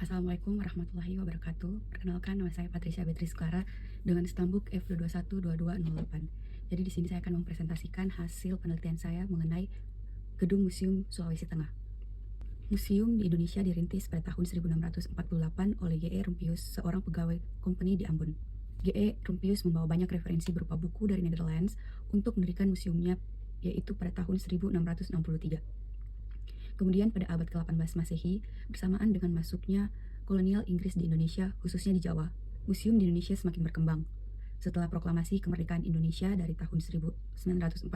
Assalamualaikum warahmatullahi wabarakatuh. Perkenalkan, nama saya Patricia Beatrice Clara dengan stambuk F2212208. Jadi di sini saya akan mempresentasikan hasil penelitian saya mengenai Gedung Museum Sulawesi Tengah. Museum di Indonesia dirintis pada tahun 1648 oleh G.E. Rumpius, seorang pegawai company di Ambon. G.E. Rumpius membawa banyak referensi berupa buku dari Netherlands untuk mendirikan museumnya, yaitu pada tahun 1663. Kemudian pada abad ke-18 Masehi, bersamaan dengan masuknya kolonial Inggris di Indonesia, khususnya di Jawa, museum di Indonesia semakin berkembang. Setelah proklamasi kemerdekaan Indonesia dari tahun 1945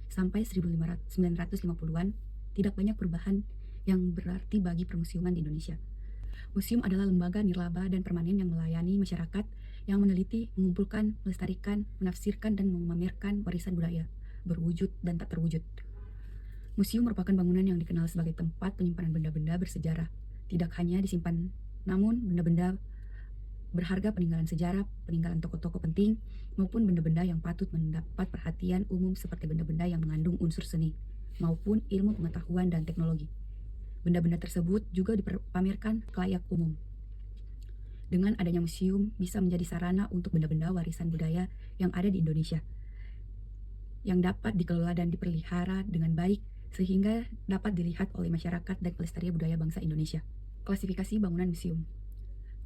sampai 1950-an, tidak banyak perubahan yang berarti bagi permusiuman di Indonesia. Museum adalah lembaga nirlaba dan permanen yang melayani masyarakat yang meneliti, mengumpulkan, melestarikan, menafsirkan, dan memamerkan warisan budaya, berwujud dan tak terwujud. Museum merupakan bangunan yang dikenal sebagai tempat penyimpanan benda-benda bersejarah. Tidak hanya disimpan, namun benda-benda berharga peninggalan sejarah, peninggalan tokoh-tokoh penting, maupun benda-benda yang patut mendapat perhatian umum seperti benda-benda yang mengandung unsur seni, maupun ilmu pengetahuan dan teknologi. Benda-benda tersebut juga dipamerkan kelayak umum. Dengan adanya museum bisa menjadi sarana untuk benda-benda warisan budaya yang ada di Indonesia, yang dapat dikelola dan dipelihara dengan baik sehingga dapat dilihat oleh masyarakat dan pelestarian budaya bangsa Indonesia. Klasifikasi bangunan museum.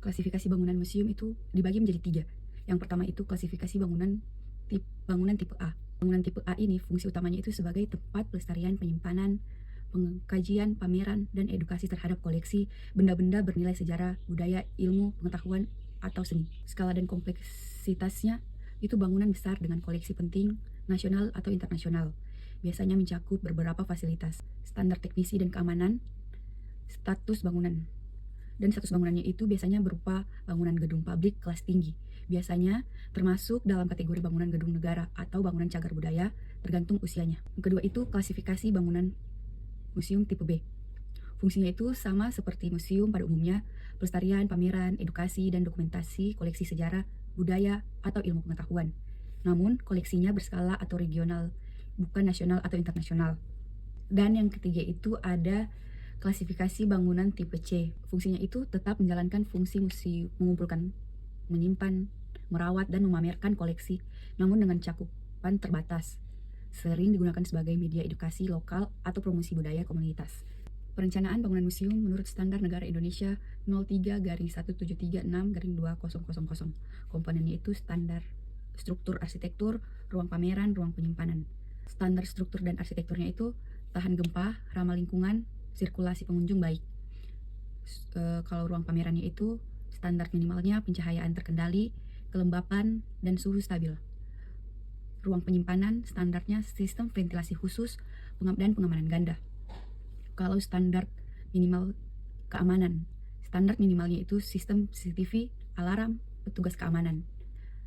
Klasifikasi bangunan museum itu dibagi menjadi 3. Yang pertama itu klasifikasi bangunan tipe A. Bangunan tipe A ini fungsi utamanya itu sebagai tempat pelestarian, penyimpanan, pengkajian, pameran, dan edukasi terhadap koleksi benda-benda bernilai sejarah, budaya, ilmu, pengetahuan, atau seni. Skala dan kompleksitasnya itu bangunan besar dengan koleksi penting, nasional atau internasional. Biasanya mencakup beberapa fasilitas, standar teknisi dan keamanan, status bangunan. Dan status bangunannya itu biasanya berupa bangunan gedung publik kelas tinggi. Biasanya termasuk dalam kategori bangunan gedung negara atau bangunan cagar budaya, tergantung usianya. Yang kedua itu klasifikasi bangunan museum tipe B. Fungsinya itu sama seperti museum pada umumnya, pelestarian, pameran, edukasi, dan dokumentasi koleksi sejarah, budaya, atau ilmu pengetahuan. Namun, koleksinya berskala atau regional, bukan nasional atau internasional. Dan yang ketiga itu ada klasifikasi bangunan tipe C. Fungsinya itu tetap menjalankan fungsi museum, mengumpulkan, menyimpan, merawat, dan memamerkan koleksi, namun dengan cakupan terbatas. Sering digunakan sebagai media edukasi lokal atau promosi budaya komunitas. Perencanaan bangunan museum menurut Standar Negara Indonesia 03-1736-2000. Komponennya itu standar struktur arsitektur, ruang pameran, ruang penyimpanan. Standar struktur dan arsitekturnya itu tahan gempa, ramah lingkungan, sirkulasi pengunjung baik. Kalau ruang pamerannya itu standar minimalnya pencahayaan terkendali, kelembapan, dan suhu stabil. Ruang penyimpanan standarnya sistem ventilasi khusus dan pengamanan ganda. Kalau standar minimal keamanan, standar minimalnya itu sistem CCTV, alarm, petugas keamanan.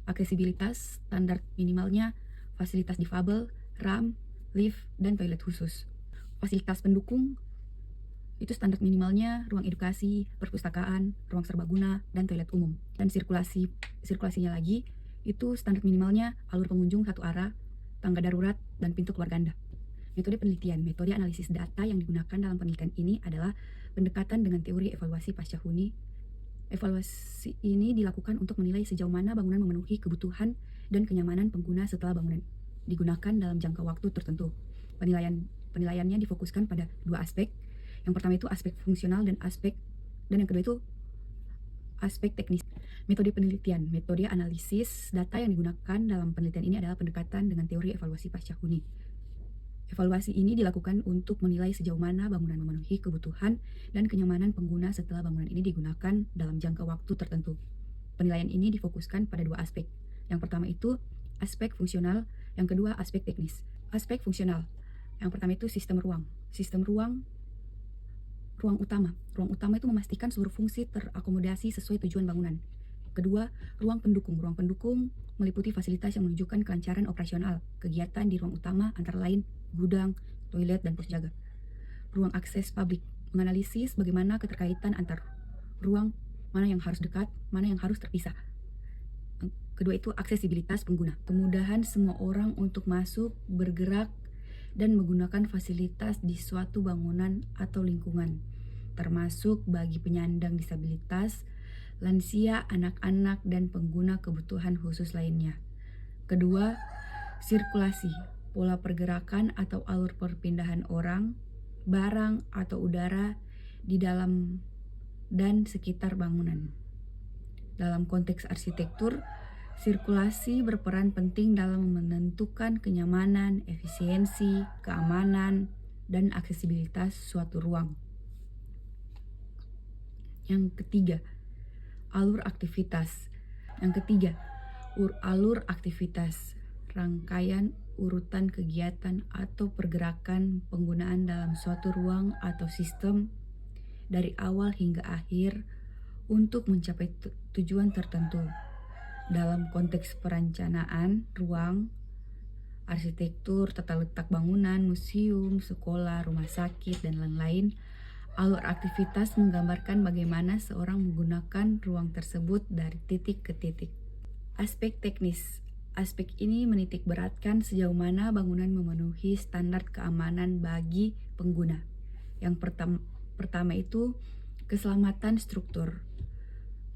Aksesibilitas standar minimalnya fasilitas difabel, RAM, lift, dan toilet khusus. Fasilitas pendukung itu standar minimalnya ruang edukasi, perpustakaan, ruang serbaguna, dan toilet umum. Dan sirkulasinya lagi itu standar minimalnya alur pengunjung satu arah, tangga darurat, dan pintu keluar ganda. Metode penelitian, metode analisis data yang digunakan dalam penelitian ini adalah pendekatan dengan teori evaluasi pasca huni. Evaluasi ini dilakukan untuk menilai sejauh mana bangunan memenuhi kebutuhan dan kenyamanan pengguna setelah bangunan digunakan dalam jangka waktu tertentu. Penilaiannya difokuskan pada 2 aspek. Yang pertama itu aspek fungsional dan yang kedua itu aspek teknis. Metode penelitian, metode analisis data yang digunakan dalam penelitian ini adalah pendekatan dengan teori evaluasi pasca huni. Evaluasi ini dilakukan untuk menilai sejauh mana bangunan memenuhi kebutuhan dan kenyamanan pengguna setelah bangunan ini digunakan dalam jangka waktu tertentu. Penilaian ini difokuskan pada 2 aspek. Yang pertama itu aspek fungsional, yang kedua aspek teknis. Aspek fungsional, yang pertama itu sistem ruang. Sistem ruang utama. Ruang utama itu memastikan seluruh fungsi terakomodasi sesuai tujuan bangunan. Kedua, ruang pendukung. Ruang pendukung meliputi fasilitas yang menunjukkan kelancaran operasional kegiatan di ruang utama antara lain gudang, toilet, dan pos jaga. Ruang akses publik menganalisis bagaimana keterkaitan antar ruang, mana yang harus dekat, mana yang harus terpisah. Kedua itu aksesibilitas pengguna. Kemudahan semua orang untuk masuk, bergerak, dan menggunakan fasilitas di suatu bangunan atau lingkungan. termasuk bagi penyandang disabilitas, lansia, anak-anak, dan pengguna kebutuhan khusus lainnya. Kedua, sirkulasi, pola pergerakan atau alur perpindahan orang, barang, atau udara di dalam dan sekitar bangunan. Dalam konteks arsitektur, sirkulasi berperan penting dalam menentukan kenyamanan, efisiensi, keamanan, dan aksesibilitas suatu ruang. Yang ketiga, alur aktivitas. Alur aktivitas, rangkaian urutan kegiatan atau pergerakan penggunaan dalam suatu ruang atau sistem dari awal hingga akhir untuk mencapai tujuan tertentu. Dalam konteks perencanaan ruang, arsitektur, tata letak bangunan, museum, sekolah, rumah sakit, dan lain-lain, alur aktivitas menggambarkan bagaimana seorang menggunakan ruang tersebut dari titik ke titik. Aspek teknis. Aspek ini menitik beratkan sejauh mana bangunan memenuhi standar keamanan bagi pengguna. Yang pertama itu keselamatan struktur,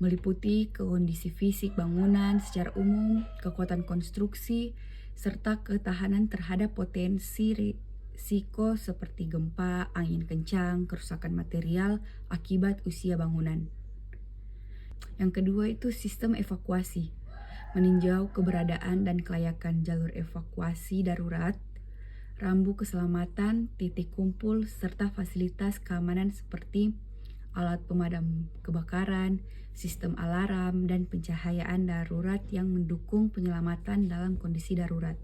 meliputi kondisi fisik bangunan secara umum, kekuatan konstruksi, serta ketahanan terhadap potensi risiko seperti gempa, angin kencang, kerusakan material akibat usia bangunan. Yang kedua itu sistem evakuasi, meninjau keberadaan dan kelayakan jalur evakuasi darurat, rambu keselamatan, titik kumpul, serta fasilitas keamanan seperti alat pemadam kebakaran, sistem alarm, dan pencahayaan darurat yang mendukung penyelamatan dalam kondisi darurat.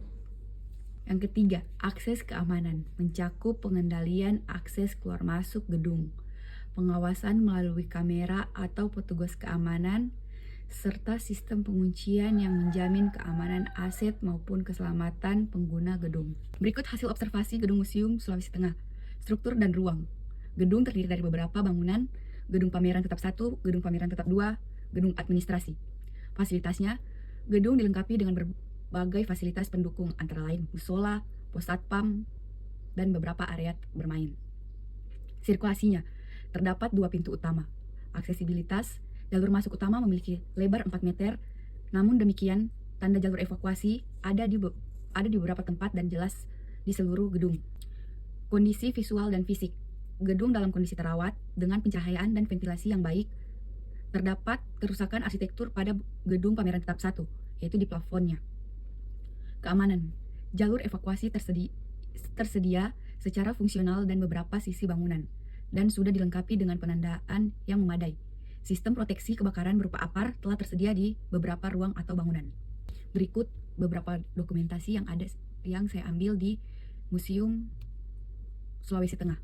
Yang ketiga, akses keamanan, mencakup pengendalian akses keluar masuk gedung, pengawasan melalui kamera atau petugas keamanan, serta sistem penguncian yang menjamin keamanan aset maupun keselamatan pengguna gedung. Berikut hasil observasi Gedung Museum Sulawesi Tengah. Struktur dan ruang. Gedung terdiri dari beberapa bangunan, gedung pameran tetap 1, gedung pameran tetap 2, gedung administrasi. Fasilitasnya, gedung dilengkapi dengan berbagai fasilitas pendukung antara lain musola, pos satpam, dan beberapa area bermain. Sirkulasinya, terdapat 2 pintu utama. Aksesibilitas, jalur masuk utama memiliki lebar 4 meter, namun demikian tanda jalur evakuasi ada di beberapa tempat dan jelas di seluruh gedung. Kondisi visual dan fisik. Gedung dalam kondisi terawat dengan pencahayaan dan ventilasi yang baik. Terdapat kerusakan arsitektur pada gedung pameran tetap 1, yaitu di plafonnya. Keamanan. Jalur evakuasi tersedia secara fungsional dan beberapa sisi bangunan, dan sudah dilengkapi dengan penandaan yang memadai. Sistem proteksi kebakaran berupa APAR telah tersedia di beberapa ruang atau bangunan. Berikut beberapa dokumentasi yang saya ambil di Museum Sulawesi Tengah.